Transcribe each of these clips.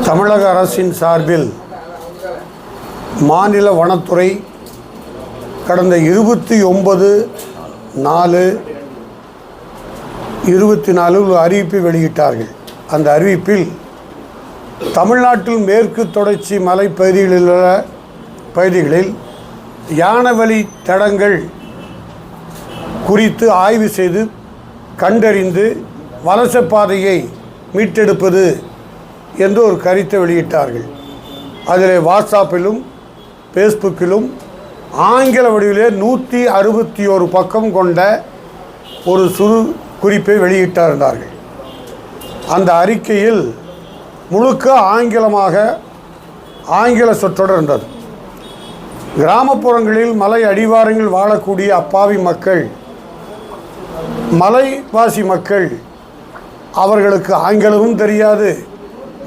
தமிழக அரசின் சார்பில் மாநில வனத்துறை கடந்த 29/4/24 ஒரு அறிவிப்பை வெளியிட்டார்கள். அந்த அறிவிப்பில் தமிழ்நாட்டில் மேற்கு தொடர்ச்சி மலைப்பகுதிகளில் யானவழி தடங்கள் குறித்து ஆய்வு செய்து கண்டறிந்து வலசப்பாதையை மீட்டெடுப்பது என்று ஒரு கருத்தை வெளியிட்டார்கள். அதில் வாட்ஸ்அப்பிலும் ஃபேஸ்புக்கிலும் ஆங்கில வடிவிலே 161 பக்கம் கொண்ட ஒரு சுரு குறிப்பை வெளியிட்டிருந்தார்கள். அந்த அறிக்கையில் முழுக்க ஆங்கில சொற்றொடர் இருந்தது. கிராமப்புறங்களில் மலை அடிவாரங்களில் வாழக்கூடிய அப்பாவி மக்கள், மலைவாசி மக்கள், அவர்களுக்கு ஆங்கிலமும் தெரியாது,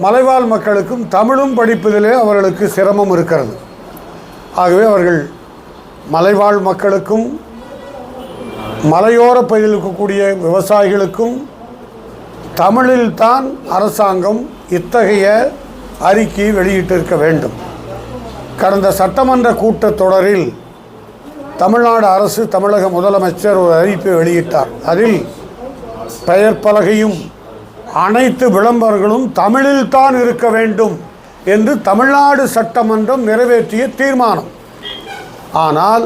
மலைவாழ் மக்களுக்கும் தமிழும் படிப்பதிலே அவர்களுக்கு சிரமம் இருக்கிறது. ஆகவே அவர்கள் மலைவாழ் மக்களுக்கும் மலையோர பகுதியில் இருக்கக்கூடிய விவசாயிகளுக்கும் தமிழில்தான் அரசாங்கம் இத்தகைய அறிக்கை வெளியிட்டிருக்க வேண்டும். கடந்த சட்டமன்ற கூட்டத்தொடரில் தமிழ்நாடு அரசு, தமிழக முதலமைச்சர் ஒரு அறிவிப்பை வெளியிட்டார். அதில் பெயர் பலகையும் அனைத்து விளம்பரங்களும் தமிழில்தான் இருக்க வேண்டும் என்று தமிழ்நாடு சட்டமன்றம் நிறைவேற்றிய தீர்மானம். ஆனால்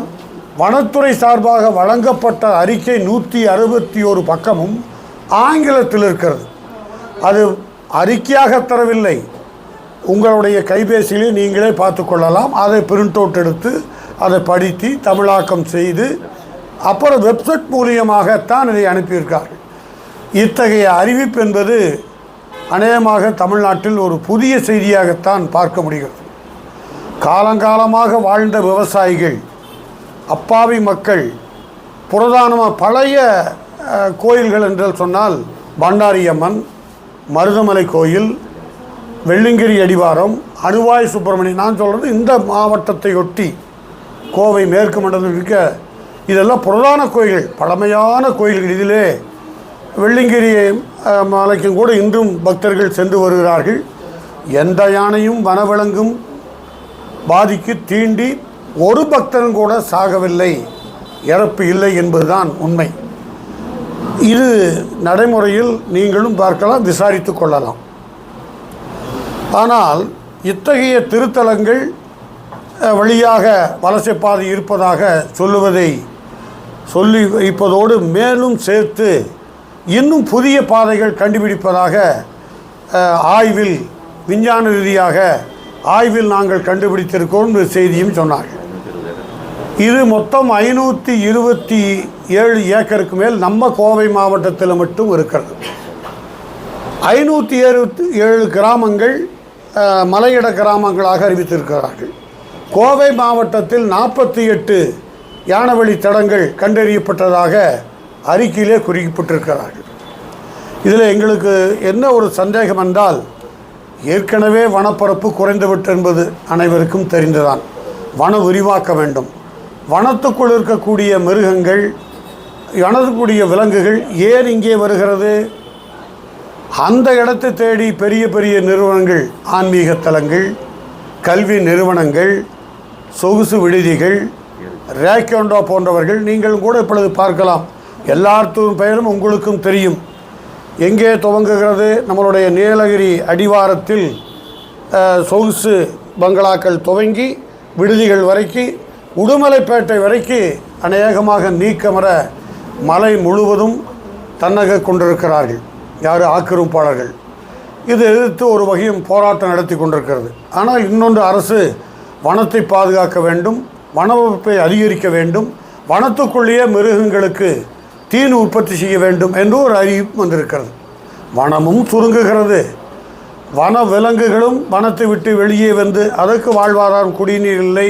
வனத்துறை சார்பாக வழங்கப்பட்ட அறிக்கை 161 பக்கமும் ஆங்கிலத்தில் இருக்கிறது. அது அறிக்கையாக தரவில்லை, உங்களுடைய கைபேசியிலே நீங்களே பார்த்து கொள்ளலாம். அதை பிரிண்ட் அவுட் எடுத்து அதை படித்து தமிழாக்கம் செய்து அப்புறம் வெப்சைட் மூலியமாகத்தான் இதை அனுப்பியிருக்கார்கள். இத்தகைய அறிவிப்பு என்பது அநேகமாக தமிழ்நாட்டில் ஒரு புதிய செய்தியாகத்தான் பார்க்க முடிகிறது. காலங்காலமாக வாழ்ந்த விவசாயிகள், அப்பாவி மக்கள், புரதானமாக பழைய கோயில்கள் என்று சொன்னால் பண்டாரியம்மன், மருதமலை கோயில், வெள்ளிங்கிரி அடிவாரம், அணுவாய் சுப்பிரமணியம், நான் சொல்கிறது இந்த மாவட்டத்தை ஒட்டி கோவை மேற்கு மண்டலத்தில் இருக்க இதெல்லாம் புரதான கோயில்கள், பழமையான கோயில்கள். இதிலே வெள்ளிங்கிரி மலைக்கும் கூட இன்றும் பக்தர்கள் சென்று வருகிறார்கள். எந்த யானையும் வனவிலங்கும் பாதிக்கு தீண்டி ஒரு பக்தரும் கூட சாகவில்லை, இறப்பு இல்லை என்பதுதான் உண்மை. இது நடைமுறையில் நீங்களும் பார்க்கலாம், விசாரித்து கொள்ளலாம். ஆனால் இத்தகைய திருத்தலங்கள் வழியாக வலசைப்பாதை இருப்பதாக சொல்லி வைப்பதோடு மேலும் சேர்த்து இன்னும் புதிய பாதைகள் கண்டுபிடிப்பதாக ஆய்வில், விஞ்ஞான ரீதியாக ஆய்வில் நாங்கள் கண்டுபிடித்திருக்கோம் செய்தியும் சொன்னார்கள். இது மொத்தம் 527 ஏக்கருக்கு மேல் நம்ம கோவை மாவட்டத்தில் மட்டும் இருக்கிறது. 577 கிராமங்கள் மலையிட கிராமங்களாக அறிவித்திருக்கிறார்கள். கோவை மாவட்டத்தில் 48 யானவழி தடங்கள் கண்டறியப்பட்டதாக அறிக்கையிலே குறிப்பிட்டிருக்கிறார்கள். இதில் எங்களுக்கு என்ன ஒரு சந்தேகம் என்றால், ஏற்கனவே வனப்பரப்பு குறைந்துவிட்டு என்பது அனைவருக்கும் தெரிந்துதான். வனம் விரிவாக்க வேண்டும். வனத்துக்குள் இருக்கக்கூடிய மிருகங்கள், வனத்துக்குரிய விலங்குகள் ஏன் இங்கே வருகிறது? அந்த இடத்தை தேடி பெரிய பெரிய நிறுவனங்கள், ஆன்மீக தலங்கள், கல்வி நிறுவனங்கள், சொகுசு விடுதிகள், ரேக்கோண்டோ போன்றவர்கள் நீங்கள் கூட இப்பொழுது பார்க்கலாம். எல்லாத்துக்கும் பெயரும் உங்களுக்கும் தெரியும். எங்கே துவங்குகிறது? நம்மளுடைய நீலகிரி அடிவாரத்தில் சொகுசு பங்களாக்கள் துவங்கி விடுதிகள் வரைக்கும், உடுமலைப்பேட்டை வரைக்கும் அநேகமாக நீக்கமர மலை முழுவதும் தன்னக கொண்டிருக்கிறார்கள். யார்? ஆக்கிரமிப்பாளர்கள். இது எதிர்த்து ஒரு வகையும் போராட்டம் நடத்தி கொண்டிருக்கிறது. ஆனால் இன்னொன்று, அரசு வனத்தை பாதுகாக்க வேண்டும், வனவமைப்பை அதிகரிக்க வேண்டும், வனத்துக்குள்ளேயே மிருகங்களுக்கு தீனி உற்பத்தி செய்ய வேண்டும் என்று ஒரு அறிவிப்பு வந்திருக்கிறது. வனமும் சுருங்குகிறது, வன விலங்குகளும் வனத்தை விட்டு வெளியே வந்து அதற்கு வாழ்வாதாரம், குடிநீர் இல்லை,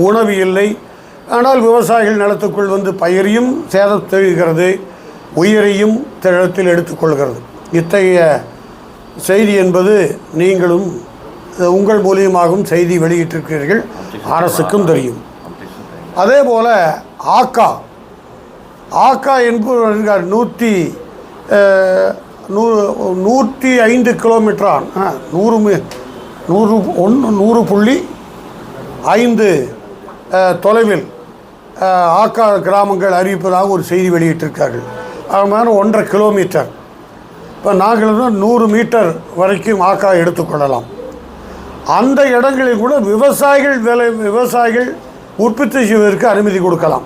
உணவு இல்லை. ஆனால் விவசாயிகள் நிலத்துக்குள் வந்து பயிரையும் சேதத்தெழுகிறது, உயிரையும் திழத்தில் எடுத்துக்கொள்கிறது. இத்தகைய செய்தி என்பது நீங்களும் உங்கள் மூலியமாகவும் செய்தி வெளியிட்டிருக்கிறீர்கள், அரசுக்கும் தெரியும். அதே போல் ஆக்கா என்பவர் 105 கிலோமீட்டரான் 100 100.5 தொலைவில் ஆக்கா கிராமங்கள் அறிவிப்பதாக ஒரு செய்தி வெளியிட்டிருக்கார்கள். அது மாதிரி 1.5 கிலோமீட்டர். இப்போ நாங்கள் 100 மீட்டர் வரைக்கும் ஆக்கா எடுத்துக்கொள்ளலாம். அந்த இடங்களில் கூட விவசாயிகள் உற்பத்தி செய்வதற்கு அனுமதி கொடுக்கலாம்.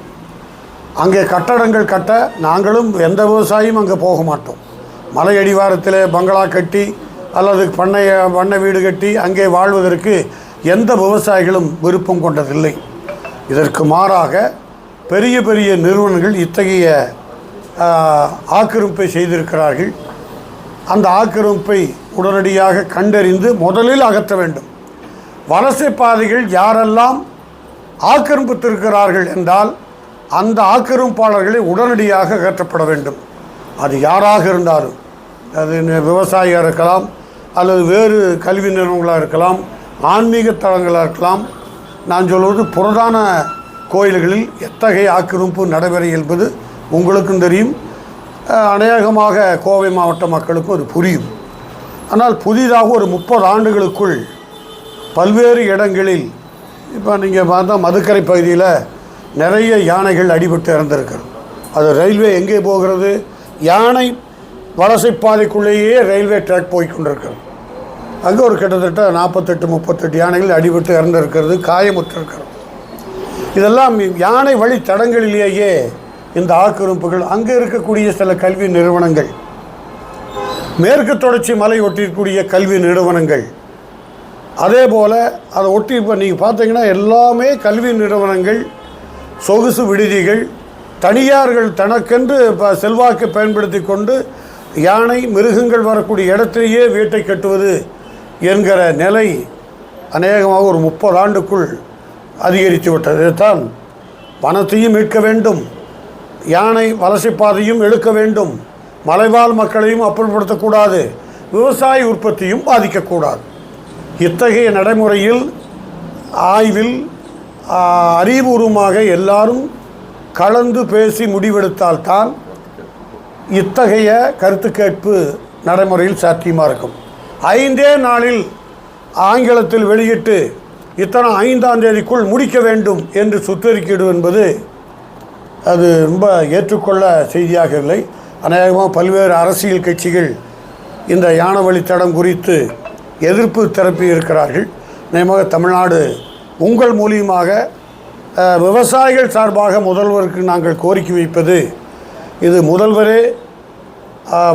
அங்கே கட்டடங்கள் கட்ட நாங்களும் எந்த விவசாயியும் அங்கே போக மாட்டோம். மலை அடிவாரத்தில் பங்களா கட்டி அல்லது பண்ணை வீடு கட்டி அங்கே வாழ்வதற்கு எந்த விவசாயிகளும் விருப்பம் கொண்டதில்லை. இதற்கு மாறாக பெரிய பெரிய நிறுவனங்கள் இத்தகைய ஆக்கிரமிப்பை செய்திருக்கிறார்கள். அந்த ஆக்கிரமிப்பை உடனடியாக கண்டறிந்து முதலில் அகற்ற வேண்டும். வலசை பாதைகள் யாரெல்லாம் ஆக்கிரமித்திருக்கிறார்கள் என்றால் அந்த ஆக்கிரமிப்பாளர்களை உடனடியாக அகற்றப்பட வேண்டும். அது யாராக இருந்தாலும், அது விவசாயியாக இருக்கலாம் அல்லது வேறு கல்வி நிறுவனங்களாக இருக்கலாம், ஆன்மீக தலங்களாக இருக்கலாம். நான் சொல்வது புரதான கோயில்களில் எத்தகைய ஆக்கிரமிப்பு நடைபெறும் என்பது உங்களுக்கும் தெரியும், அநேகமாக கோவை மாவட்ட மக்களுக்கும் அது புரியும். ஆனால் புதிதாக ஒரு 30 ஆண்டுகளுக்குள் பல்வேறு இடங்களில் இப்போ நீங்கள் பார்த்தா மதுக்கரை பகுதியில் நிறைய யானைகள் அடிபட்டு இறந்திருக்கிறது. அது ரயில்வே எங்கே போகிறது? யானை வலசை பாதைக்குள்ளேயே ரயில்வே ட்ராக் போய் கொண்டிருக்கிறது. அங்கே ஒரு கிட்டத்தட்ட 48-38 யானைகள் அடிபட்டு இறந்திருக்கிறது, காயமுற்றிருக்கிறது. இதெல்லாம் யானை வழி தடங்களிலேயே இந்த ஆக்கிரமிப்புகள். அங்கே இருக்கக்கூடிய சில கல்வி நிறுவனங்கள், மேற்கு தொடர்ச்சி மலை ஒட்டியிருக்கக்கூடிய கல்வி நிறுவனங்கள், அதே போல் அதை ஒட்டி இப்போ நீங்கள் பார்த்தீங்கன்னா எல்லாமே கல்வி நிறுவனங்கள், சொகுசு விடுதிகள், தனியார்கள் தனக்கென்று செல்வாக்கு பயன்படுத்தி கொண்டு யானை மிருகங்கள் வரக்கூடிய இடத்திலேயே வீட்டை கட்டுவது என்கிற நிலை அநேகமாக ஒரு 30 ஆண்டுக்குள் அதிகரித்து விட்டது. இதைத்தான் வனத்தையும் மீட்க வேண்டும், யானை வலசை பாதையும் எடுக்க வேண்டும், மலைவாழ் மக்களையும் அப்புறப்படுத்தக்கூடாது, விவசாய உற்பத்தியும் பாதிக்கக்கூடாது. இத்தகைய நடைமுறையில் ஆய்வில் அறிவுபூர்வமாக எல்லாரும் கலந்து பேசி முடிவெடுத்தால்தான் இத்தகைய கருத்து கேட்பு நடைமுறையில் சாத்தியமாக இருக்கும். 5 நாளில் ஆங்கிலத்தில் வெளியிட்டு இத்தனை 5ஆம் தேதிக்குள் முடிக்க வேண்டும் என்று சுற்றறிக்கையிடும் என்பது அது ரொம்ப ஏற்றுக்கொள்ள செய்தியாக இல்லை. அநேகமாக பல்வேறு அரசியல் கட்சிகள் இந்த யானை வழித்தடம் குறித்து எதிர்ப்பு திரப்பி இருக்கிறார்கள். நிச்சயமாக தமிழ்நாடு உங்கள் மூலியமாக விவசாயிகள் சார்பாக முதல்வருக்கு நாங்கள் கோரிக்கை வைப்பது, இது முதல்வரே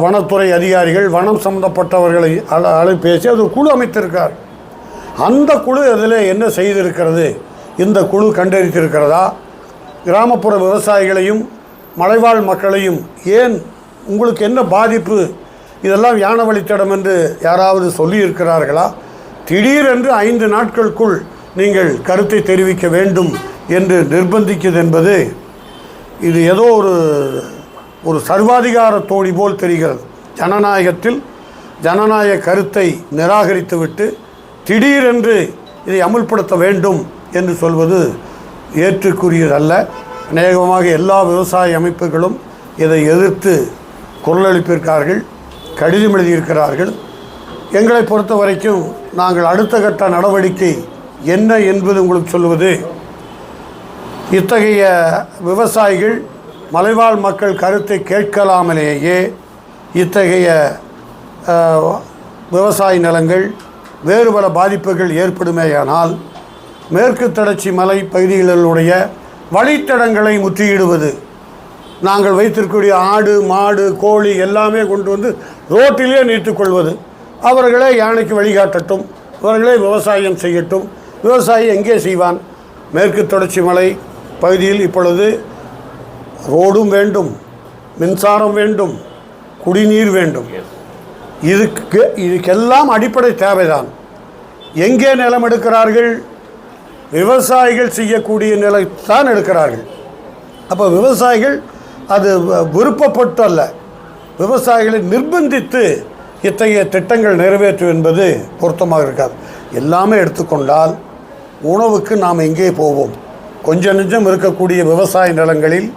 வனத்துறை அதிகாரிகள் வனம் சம்பந்தப்பட்டவர்களை பேசி அது குழு அமைத்திருக்கார். அந்த குழு அதில் என்ன செய்திருக்கிறது, இந்த குழு கண்டறிந்திருக்கிறதா, கிராமப்புற விவசாயிகளையும் மலைவாழ் மக்களையும் ஏன் உங்களுக்கு என்ன பாதிப்பு, இதெல்லாம் யானை வழித்தடம் என்று யாராவது சொல்லியிருக்கிறார்களா? திடீரென்று 5 நாட்களுக்குள் நீங்கள் கருத்தை தெரிவிக்க வேண்டும் என்று நிர்பந்திக்கிறது என்பது இது ஏதோ ஒரு சர்வாதிகார தோழி போல் தெரிகிறது. ஜனநாயகத்தில் ஜனநாயக கருத்தை நிராகரித்துவிட்டு திடீரென்று இதை அமுல்படுத்த வேண்டும் என்று சொல்வது ஏற்றுக்குரியதல்ல. அநேகமாக எல்லா விவசாய அமைப்புகளும் இதை எதிர்த்து குரல் எழுப்பியிருக்கார்கள், கடிதம் எழுதியிருக்கிறார்கள். எங்களை பொறுத்த வரைக்கும் நாங்கள் அடுத்த கட்ட நடவடிக்கை என்ன என்பது உங்களுக்கு சொல்வது, இத்தகைய விவசாயிகள் மலைவாழ் மக்கள் கருத்தை கேட்கலாமலேயே இத்தகைய விவசாய நிலங்கள் வேறு பல பாதிப்புகள் ஏற்படுமேயானால் மேற்கு தொடர்ச்சி மலை பகுதிகளுடைய வழித்தடங்களை முற்றுகிடுவது, நாங்கள் வைத்திருக்கக்கூடிய ஆடு மாடு கோழி எல்லாமே கொண்டு வந்து ரோட்டிலே நீட்டுக்கொள்வது, அவர்களே யானைக்கு வழிகாட்டட்டும், அவர்களே விவசாயம் செய்யட்டும். விவசாயி எங்கே செய்வான்? மேற்கு தொடர்ச்சி மலை பகுதியில் இப்பொழுது ரோடும் வேண்டும், மின்சாரம் வேண்டும், குடிநீர் வேண்டும். இதுக்கெல்லாம் அடிப்படை தேவைதான். எங்கே நிலம் எடுக்கிறார்கள்? விவசாயிகள் செய்யக்கூடிய நிலத்தான் எடுக்கிறார்கள். அப்போ விவசாயிகள் அது விருப்பப்பட்டு அல்ல, விவசாயிகளை நிர்பந்தித்து இத்தகைய திட்டங்கள் நிறைவேற்றும் என்பது பொருத்தமாக இருக்காது. எல்லாமே எடுத்துக்கொண்டால் உணவுக்கு நாம் எங்கே போவோம்? கொஞ்சம் நெஞ்சம் இருக்கக்கூடிய விவசாய நிலங்களில்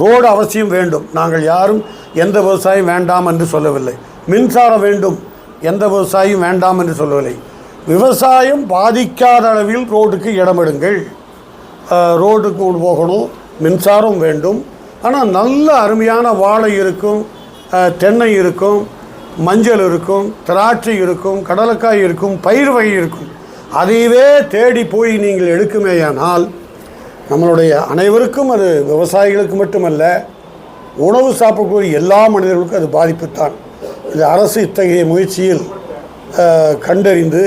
ரோடு அவசியம் வேண்டும். நாங்கள் யாரும் எந்த விவசாயம் வேண்டாம் என்று சொல்லவில்லை. மின்சாரம் வேண்டும், எந்த விவசாயம் வேண்டாம் என்று சொல்லவில்லை. விவசாயம் பாதிக்காத அளவில் ரோடுக்கு இடமிடுங்கள். ரோடுக்கு கொண்டு போகணும், மின்சாரம் வேண்டும். ஆனால் நல்ல அருமையான வாழை இருக்கும், தென்னை இருக்கும், மஞ்சள் இருக்கும், திராட்சை இருக்கும், கடலைக்காய் இருக்கும், பயிர் வகை இருக்கும். அதையவே தேடி போய் நீங்கள் எடுக்குமேயானால் நம்மளுடைய அனைவருக்கும், அது விவசாயிகளுக்கு மட்டுமல்ல, உணவு சாப்பிடக்கூடிய எல்லா மனிதர்களுக்கும் அது பாதிப்புத்தான். இது அரசு இத்தகைய முயற்சியில் கண்டறிந்து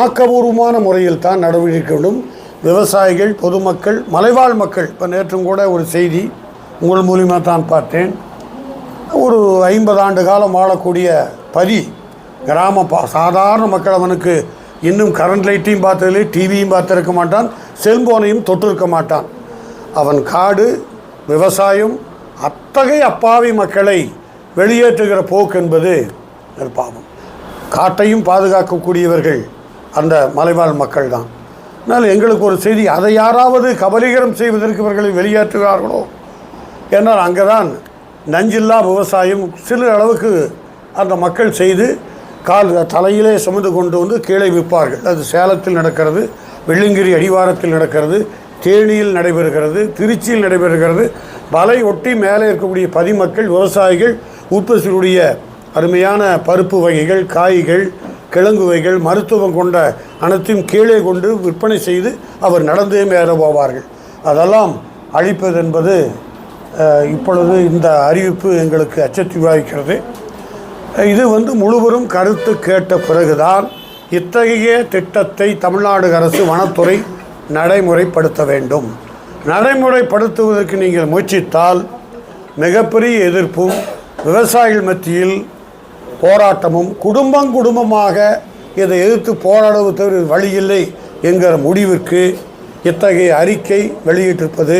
ஆக்கபூர்வமான முறையில் தான் நடவடிக்கை வேண்டும். விவசாயிகள், பொதுமக்கள், மலைவாழ் மக்கள், இப்போ நேற்றும் கூட ஒரு செய்தி உங்கள் மூலியமாக தான் பார்த்தேன். ஒரு 50 ஆண்டு காலம் வாழக்கூடிய கிராம சாதாரண மக்கள், அவனுக்கு இன்னும் கரண்ட் லைட்டையும் பார்த்ததில்லை, டிவியும் பார்த்துருக்க மாட்டான், செல்போனையும் தொட்டிருக்க மாட்டான். அவன் காடு, விவசாயம், அத்தகைய அப்பாவி மக்களை வெளியேற்றுகிற போக்கு என்பது பாவம். காட்டையும் பாதுகாக்கக்கூடியவர்கள் அந்த மலைவாழ் மக்கள் தான். அதனால் எங்களுக்கு ஒரு செய்தி, அதை யாராவது கபலீகரம் செய்வதற்கு இவர்களை வெளியேற்றுகிறார்களோ, ஏன்னால் அங்கே தான் நஞ்சில்லா விவசாயம் சில அளவுக்கு அந்த மக்கள் செய்து தலையிலே சுமந்து கொண்டு வந்து கீழே விற்பார்கள். அது சேலத்தில் நடக்கிறது, வெள்ளிங்கிரி அடிவாரத்தில் நடக்கிறது, தேனியில் நடைபெறுகிறது, திருச்சியில் நடைபெறுகிறது. வலை ஒட்டி மேலே இருக்கக்கூடிய பதிமக்கள், விவசாயிகள் உற்பத்தியுடைய அருமையான பருப்பு வகைகள், காய்கள், கிழங்கு வகைகள், மருத்துவம் கொண்ட அனைத்தையும் கீழே கொண்டு விற்பனை செய்து அவர் நடந்தே மேலே போவார்கள். அதெல்லாம் அழிப்பது என்பது இப்பொழுது இந்த அறிவிப்பு எங்களுக்கு அச்சத்தை விவாதிக்கிறது. இது முழுவதும் கருத்து கேட்ட பிறகுதான் இத்தகைய திட்டத்தை தமிழ்நாடு அரசு வனத்துறை நடைமுறைப்படுத்த வேண்டும். நடைமுறைப்படுத்துவதற்கு நீங்கள் முயற்சித்தால் மிகப்பெரிய எதிர்ப்பும், விவசாயிகள் மத்தியில் போராட்டமும், குடும்பமாக இதை எதிர்த்து போராடுவது தவிர வழியில்லை என்கிற முடிவிற்கு இத்தகைய அறிக்கை வெளியிட்டிருப்பது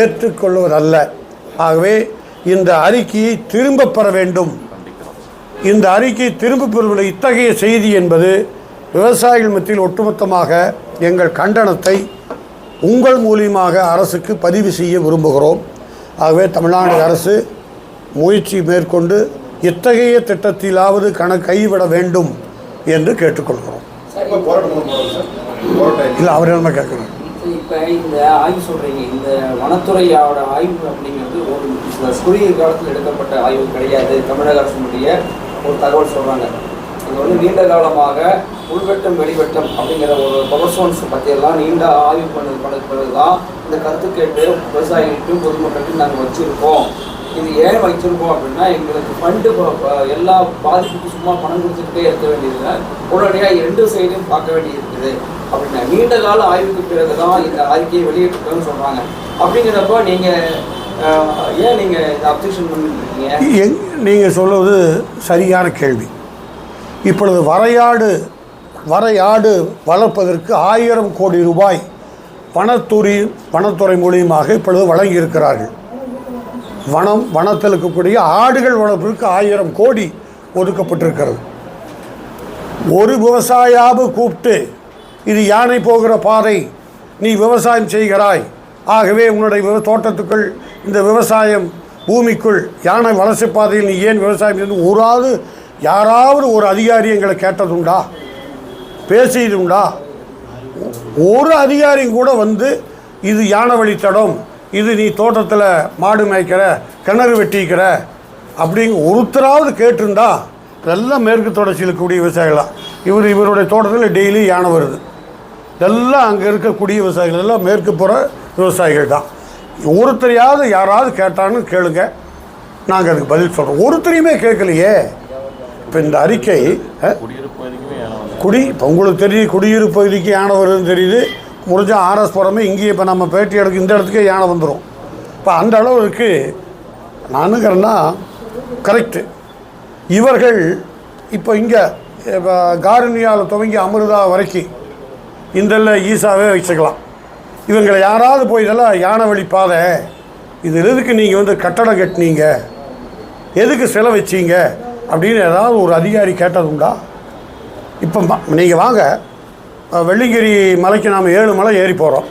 ஏற்றுக்கொள்வதல்ல. ஆகவே இந்த அறிக்கையை திரும்ப பெற வேண்டும். இந்த அறிக்கை திரும்ப பெறுவதில் இத்தகைய செய்தி என்பது விவசாயிகள் மத்தியில் ஒட்டுமொத்தமாக எங்கள் கண்டனத்தை உங்கள் மூலியமாக அரசுக்கு பதிவு செய்ய விரும்புகிறோம். ஆகவே தமிழ்நாடு அரசு முயற்சி மேற்கொண்டு இத்தகைய திட்டத்திலாவது கைவிட வேண்டும் என்று கேட்டுக்கொள்கிறோம். இல்லை, அவர் என்ன கேட்குறோம். இப்போ இந்த ஆய்வு சொல்கிறீங்க, இந்த வனத்துறையோட ஆய்வு அப்படிங்கிறது ஒரு குறுகிய காலத்தில் எடுக்கப்பட்ட ஆய்வு கிடையாது. தமிழக அரசுடைய ஒரு தகவல் சொல்கிறாங்க. இது நீண்ட காலமாக உள்வெட்டம் வெளிவெட்டம் அப்படிங்கிற ஒரு பவர்சோன்ஸ் பற்றியெல்லாம் நீண்ட ஆய்வு பண்ண பிறகு தான் இந்த கருத்து கேட்டு விவசாயிகளுக்கும் பொதுமக்களுக்கும் நாங்கள் வச்சுருக்கோம். இது ஏன் வச்சுருக்கோம் அப்படின்னா, எங்களுக்கு ஃபண்டு எல்லா பாதிப்புக்கும் சும்மா பணம் கொடுத்துக்கிட்டே இருக்க வேண்டியதில்லை, உடனடியாக 2 சைடையும் பார்க்க வேண்டியது இருக்குது அப்படின்னா நீண்ட கால ஆய்வுக்கு பிறகு தான் இந்த அறிக்கையை வெளியிட்டிருக்கோன்னு சொல்கிறாங்க. அப்படிங்கிறப்போ நீங்கள் ஏன் நீங்கள் இந்த அப்ஜெக்ஷன் பண்ணிருக்கீங்க? நீங்கள் சொல்வது சரியான கேள்வி. இப்பொழுது வரையாடு வளர்ப்பதற்கு 1000 கோடி ரூபாய் வனத்துறை மூலியமாக இப்பொழுது வழங்கியிருக்கிறார்கள். வனத்தில் இருக்கக்கூடிய ஆடுகள் வளர்ப்பதற்கு 1000 கோடி ஒதுக்கப்பட்டிருக்கிறது. ஒரு விவசாயியாவது கூப்பிட்டு, இது யானை போகிற பாதை, நீ விவசாயம் செய்கிறாய், ஆகவே உன்னுடைய தோட்டத்துக்குள் இந்த விவசாயம் பூமிக்குள் யானை வலசை பாதையில் நீ ஏன் விவசாயம் செய்து யாராவது ஒரு அதிகாரி எங்களை கேட்டதுண்டா, பேசியதுண்டா? ஒரு அதிகாரியும் கூட இது யானை வழித்தடம், இது நீ தோட்டத்தில் மாடு மேய்க்கிற, கிணறு வெட்டிக்கிற அப்படிங்க ஒருத்தராவது கேட்டிருந்தா? இதெல்லாம் மேற்கு தொடர்ச்சியில் இருக்கக்கூடிய விவசாயிகளாம். இவருடைய தோட்டத்தில் டெய்லி யானை வருது. இதெல்லாம் அங்கே இருக்கக்கூடிய விவசாயிகள் எல்லாம் மேற்கு புற விவசாயிகள் தான். ஒருத்தரையாவது யாராவது கேட்டான்னு கேளுங்க, நாங்கள் அதுக்கு பதில் சொல்கிறோம். ஒருத்தரையுமே கேட்கலையே. இப்போ இந்த அறிக்கை இப்போ உங்களுக்கு தெரியுது, குடியிருப்பு பகுதிக்கு யானை வருதுன்னு தெரியுது. முடிஞ்சால் ஆர்எஸ் புறமே இங்கேயே இப்போ நம்ம பேட்டி எடுக்க இந்த இடத்துக்கே யானை வந்துடும். இப்போ அந்த அளவுக்கு நானுங்கிறேன்னா கரெக்டு. இவர்கள் இப்போ இங்கே காரணியால் துவங்கி அமிர்தா வரைக்கும் இந்த ஈசாவே வச்சுக்கலாம். இவங்களை யாராவது போய் இதெல்லாம் யானை வழி பாதை, இது எதுக்கு நீங்கள் கட்டடம் கட்டினீங்க, எதுக்கு சிலை வச்சிங்க அப்படின்னு ஏதாவது ஒரு அதிகாரி கேட்டதுண்டா? இப்போ நீங்கள் வாங்க, வெள்ளிங்கிரி மலைக்கு நாம் 7 மலை ஏறி போகிறோம்.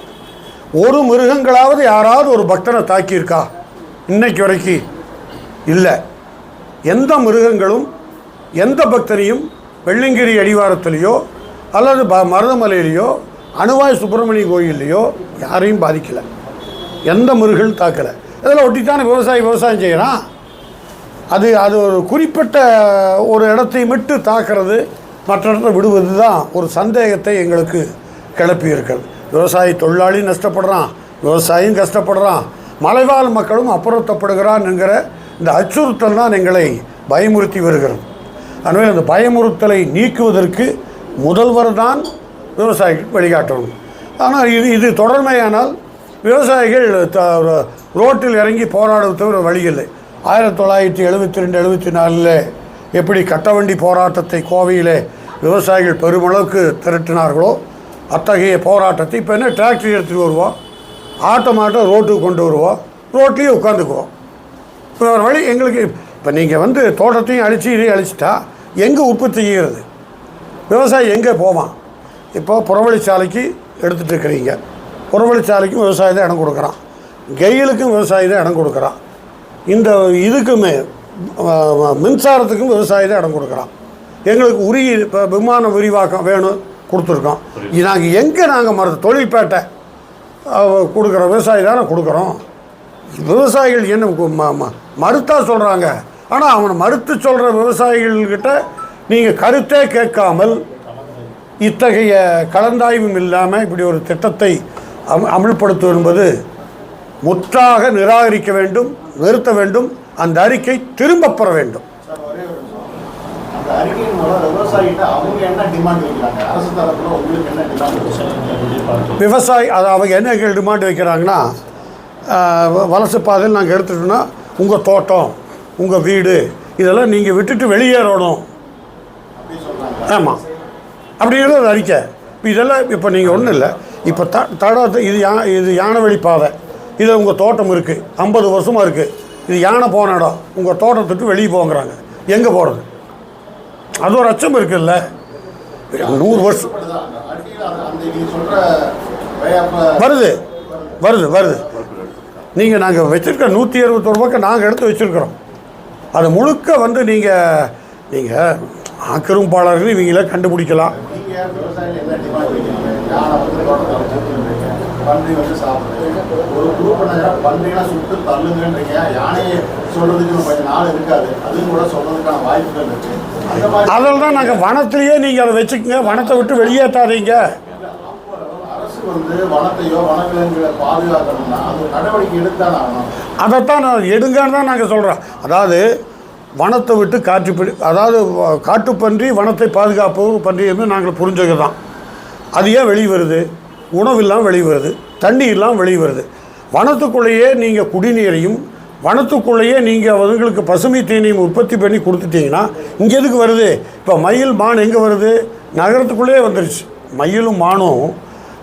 ஒரு மிருகங்களாவது யாராவது ஒரு பக்தனை தாக்கியிருக்கா இன்னைக்கு வரைக்கும்? இல்லை. எந்த மிருகங்களும் எந்த பக்தனையும் வெள்ளிங்கிரி அடிவாரத்திலேயோ அல்லது மருதமலையிலையோ அணுவாய் சுப்பிரமணிய கோயில்லையோ யாரையும் பாதிக்கலை, எந்த மிருகங்கள் தாக்கலை. இதில் ஒட்டித்தானே விவசாயம் செய்கிறான். அது ஒரு குறிப்பிட்ட ஒரு இடத்தை மட்டும் தாக்கிறது, மற்ற இடத்தை விடுவது தான் ஒரு சந்தேகத்தை எங்களுக்கு கிளப்பி இருக்கிறது. விவசாய தொழிலாளி நஷ்டப்படுறான், விவசாயியும் கஷ்டப்படுறான், மலைவாழ் மக்களும் அப்புறத்தப்படுகிறான் என்கிற இந்த அச்சுறுத்தல் தான் எங்களை பயமுறுத்தி வருகிறது. எனவே அந்த பயமுறுத்தலை நீக்குவதற்கு முதல்வர் தான் விவசாயிகள் வழிகாட்டணும். ஆனால் இது தொடர்மையானால் விவசாயிகள் ரோட்டில் இறங்கி போராடுவது தவிர வழி இல்லை. 1972-74 எப்படி கட்டவண்டி போராட்டத்தை கோவையிலே விவசாயிகள் பெருமளவுக்கு திரட்டினார்களோ அத்தகைய போராட்டத்தை இப்போ என்ன டிராக்டர் எடுத்துகிட்டு வருவோம், ஆட்டோ ரோட்டுக்கு கொண்டு வருவோம், ரோட்லேயும் உட்காந்துக்குவோம். இப்போ ஒரு வழி எங்களுக்கு. இப்போ நீங்கள் தோட்டத்தையும் அழித்து இதையும் அழிச்சிட்டா எங்கே உற்பத்தி செய்கிறது? விவசாயி எங்கே போவான்? இப்போ புறவழிச்சாலைக்கு எடுத்துகிட்டு இருக்கிறீங்க, புறவழிச்சாலைக்கும் விவசாயி தான் இடம் கொடுக்குறான், கெயிலுக்கும் விவசாயி தான் இடம் கொடுக்குறான், இந்த இதுக்குமே மின்சாரத்துக்கும் விவசாயி தான் இடம் கொடுக்குறான். எங்களுக்கு இப்போ விமான விரிவாக்கம் வேணும் கொடுத்துருக்கோம். நாங்கள் எங்கே தொழில்பேட்டை கொடுக்குற விவசாயி தானே கொடுக்குறோம். விவசாயிகள் என்ன மறுத்தா சொல்கிறாங்க. ஆனால் அவனை மறுத்து சொல்கிற விவசாயிகள்கிட்ட நீங்கள் கருத்தே கேட்காமல் இத்தகைய கலந்தாய்வும் இல்லாமல் இப்படி ஒரு திட்டத்தை அமல்படுத்துவது என்பது முற்றாக நிராகரிக்க வேண்டும், நிறுத்த வேண்டும். அந்த அறிக்கை திரும்ப பெற வேண்டும். விவசாயி அவங்க என்ன டிமாண்ட் வைக்கிறாங்கன்னா, வலசு பாதையில் நாங்கள் எடுத்துட்டோம்னா உங்கள் தோட்டம், உங்கள் வீடு இதெல்லாம் நீங்கள் விட்டுட்டு வெளியேறணும். ஆமாம், அப்படிங்கிறது ஒரு அறிக்கை. இதெல்லாம் இப்போ நீங்கள் ஒன்றும் இல்லை, இப்போ தடத்தை இது யானை வழி பாதை, இதில் உங்கள் தோட்டம் இருக்குது, 50 வருஷமாக இருக்குது, இது யானை போன இடம், உங்கள் தோட்டத்துக்கு வெளியே போங்கிறாங்க. எங்கே போகிறது? அது ஒரு அச்சம் இருக்குல்ல. 100 வருஷம் வருது வருது வருது. நீங்கள் நாங்கள் வச்சுருக்க 161 ரூபாய்க்கு நாங்கள் எடுத்து வச்சுருக்கிறோம். அது முழுக்க நீங்கள் ஆக்கிரமிப்பாளர்கள் இவங்கள கண்டுபிடிக்கலாம். அதில் தான் நாங்கள் வனத்திலேயே நீங்கள் அதை வச்சுக்கோங்க, வனத்தை விட்டு வெளியேற்றாதீங்க. அதைத்தான் நான் எடுங்கன்னு தான் நாங்கள் சொல்கிறோம். அதாவது வனத்தை விட்டு காட்டுப்பன்றி வனத்தை பாதுகாப்பு பன்றி என்று நாங்கள் புரிஞ்சுக்கிறோம். அது ஏன் வெளியே வருது? உணவு இல்லாமல் வெளியே வருது, தண்ணி இல்லாமல் வெளியே வருது. வனத்துக்குள்ளேயே நீங்கள் குடிநீரையும் வனத்துக்குள்ளேயே நீங்கள் அவங்களுக்கு பசுமை தீனியும் உற்பத்தி பண்ணி கொடுத்துட்டிங்கன்னா இங்கே எதுக்கு வருது? இப்போ மயில் மான் எங்கே வருது? நகரத்துக்குள்ளேயே வந்துருச்சு. மயிலும் மானும்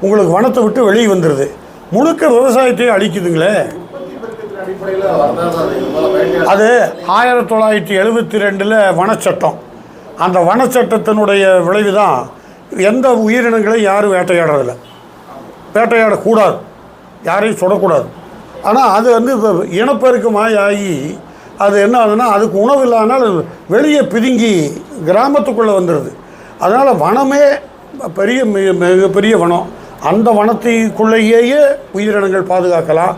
உங்களுக்கு வனத்தை விட்டு வெளியே வந்துடுது. முழுக்க விவசாயத்தையும் அழிக்குதுங்களே. அது 1972 வனச்சட்டம். அந்த வனச்சட்டத்தினுடைய விளைவு தான் எந்த உயிரினங்களையும் யாரும் வேட்டையாடுறதில்லை, வேட்டையாடக்கூடாது, யாரையும் சுடக்கூடாது. ஆனால் அது இப்போ இனப்பெருக்கமாய் ஆகி அது என்ன ஆகுதுன்னா அதுக்கு உணவு இல்லாதனால வெளியே பிதுங்கி கிராமத்துக்குள்ளே வந்துடுது. அதனால் வனமே மிகப்பெரிய வனம். அந்த வனத்துக்குள்ளேயே உயிரினங்கள் பாதுகாக்கலாம்.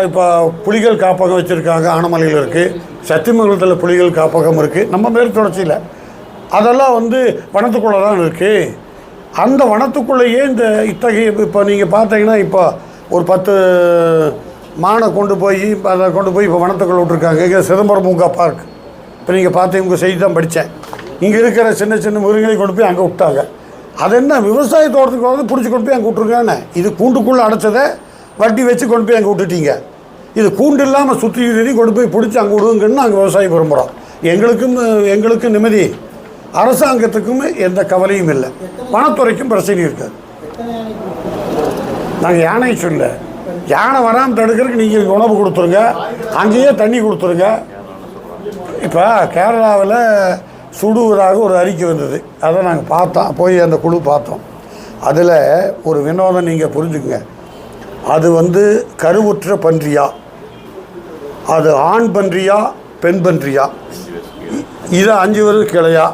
இப்போ புலிகள் காப்பகம் வச்சுருக்காங்க, ஆனமலையில் இருக்குது, சத்தியமங்கலத்தில் புலிகள் காப்பகம் இருக்குது, நம்ம மேற்கு தொடர்ச்சியில். அதெல்லாம் வனத்துக்குள்ளே தான் இருக்குது. அந்த வனத்துக்குள்ளேயே இத்தகைய இப்போ நீங்கள் பார்த்தீங்கன்னா இப்போ ஒரு 10 மானை கொண்டு போய் இப்போ வனத்துக்குள்ளே விட்ருக்காங்க. இங்கே சிதம்பரம் பூங்கா பார்க் இப்போ நீங்கள் பார்த்து உங்கள் செய்தி தான் படித்தேன். இங்கே இருக்கிற சின்ன சின்ன மிருகங்களை கொண்டு போய் அங்கே விட்டாங்க. அது என்ன விவசாய தோட்டத்துக்கு பிடிச்சி கொண்டு போய் அங்கே விட்ருக்கானே. இது கூண்டுக்குள்ளே அடைச்சதை வட்டி வச்சு கொண்டு போய் அங்கே விட்டுட்டீங்க. இது கூண்டு இல்லாமல் சுற்றி கொண்டு போய் பிடிச்சி அங்கே விடுங்கன்னு நாங்கள் விவசாயம் விரும்புகிறோம். எங்களுக்கும் நிம்மதி, அரசாங்கத்துக்கும் எந்த கவலையும் இல்லை, வனத்துறைக்கும் பிரச்சனை இருக்காது. நாங்கள் யானை சொல்ல, யானை வராமல் தடுக்கிறதுக்கு நீங்கள் உணவு கொடுத்துருங்க, அங்கேயே தண்ணி கொடுத்துருங்க. இப்போ கேரளாவில் சுடுவதாக ஒரு அறிக்கை வந்தது, அதை நாங்கள் பார்த்தோம், போய் அந்த குழு பார்த்தோம். அதில் ஒரு வினோதம் நீங்கள் புரிஞ்சுக்குங்க. அது கருவுற்ற பன்றியா, அது ஆண் பன்றியா பெண் பன்றியா, இதை 5 வருஷம் கிளையா,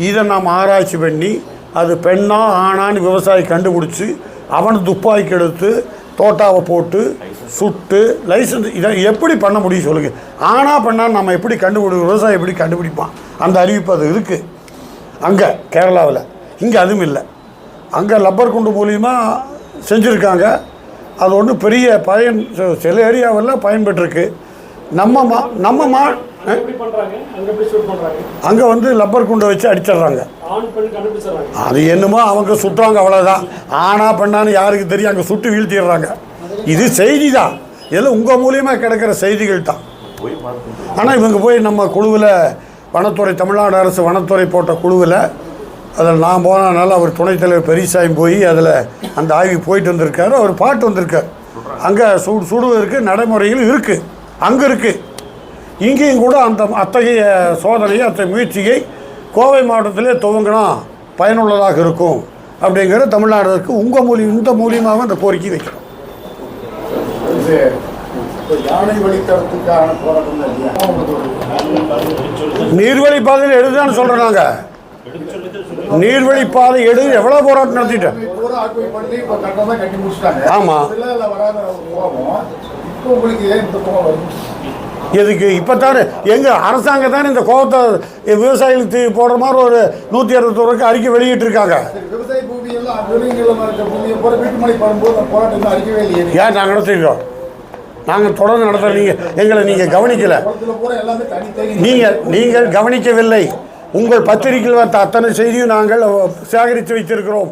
இதை நாம் ஆராய்ச்சி பண்ணி அது பெண்ணா ஆணான்னு விவசாயி கண்டுபிடிச்சி அவனை துப்பாக்கி எடுத்து தோட்டாவை போட்டு சுட்டு லைசன்ஸ் இதை எப்படி பண்ண முடியும் சொல்லுங்கள்? ஆனா பெண்ணான்னு நம்ம எப்படி விவசாயி எப்படி கண்டுபிடிப்பான்? அந்த அறிவிப்பு அது இருக்குது அங்கே கேரளாவில். இங்கே அதுவும் இல்லை. அங்கே லப்பர் குண்டு மூலியமாக செஞ்சுருக்காங்க. அது ஒன்றும் பெரிய பயன் சில ஏரியாவில் பயன்பெற்றிருக்கு. அங்கே வந்து லப்பர் குண்டை வச்சு அடிச்சிடுறாங்க. அது என்னமோ அவங்க சுட்டுறாங்க, அவ்வளோதான். ஆனா பெண்ணான்னு யாருக்கு தெரியும்? அங்கே சுட்டு வீழ்த்திடுறாங்க. இது செய்தி தான், இதெல்லாம் உங்கள் மூலியமாக கிடைக்கிற செய்திகள் தான். ஆனால் இவங்க போய் நம்ம குழுவில் வனத்துறை, தமிழ்நாடு அரசு வனத்துறை போட்ட குழுவில் அதில் நான் போனதுனால அவர் துணைத் தலைவர் பெரியசாமி போய் அதில் அந்த ஆய்வு போயிட்டு வந்திருக்காரு. அவர் பாட்டு வந்திருக்கார். அங்கே சுடுவதற்கு நடைமுறைகள் இருக்குது, அங்கே இருக்குது. இங்கேயும் கூட அத்தகைய சோதனையை, அத்தகைய முயற்சியை கோவை மாவட்டத்திலே துவங்கினா பயனுள்ளதாக இருக்கும் அப்படிங்கிற தமிழ்நாடுக்கு இந்த மூலியமாக அந்த கோரிக்கை வைக்கிறோம். நீர்வழி பாதையில் எடுதான்னு சொல்கிறோம். நாங்கள் நீர்வழி பாதை எடு எவ்வளோ போராட்டம் நடத்திட்டோம். ஆமாம், எதுக்கு இப்போ தானே எங்கள் அரசாங்கம் தானே இந்த கோபத்தை விவசாயிகளுக்கு போடுற மாதிரி ஒரு 161 அறிக்கை வெளியிட்டிருக்காங்க. ஏன் நாங்கள் நடத்திருக்கோம்? நாங்கள் தொடர்ந்து நடத்துகிறோம். நீங்கள் கவனிக்கலை. நீங்கள் கவனிக்கவில்லை. உங்கள் பத்திரிகையில் வந்த அத்தனை செய்தியும் நாங்கள் சேகரித்து வைத்திருக்கிறோம்.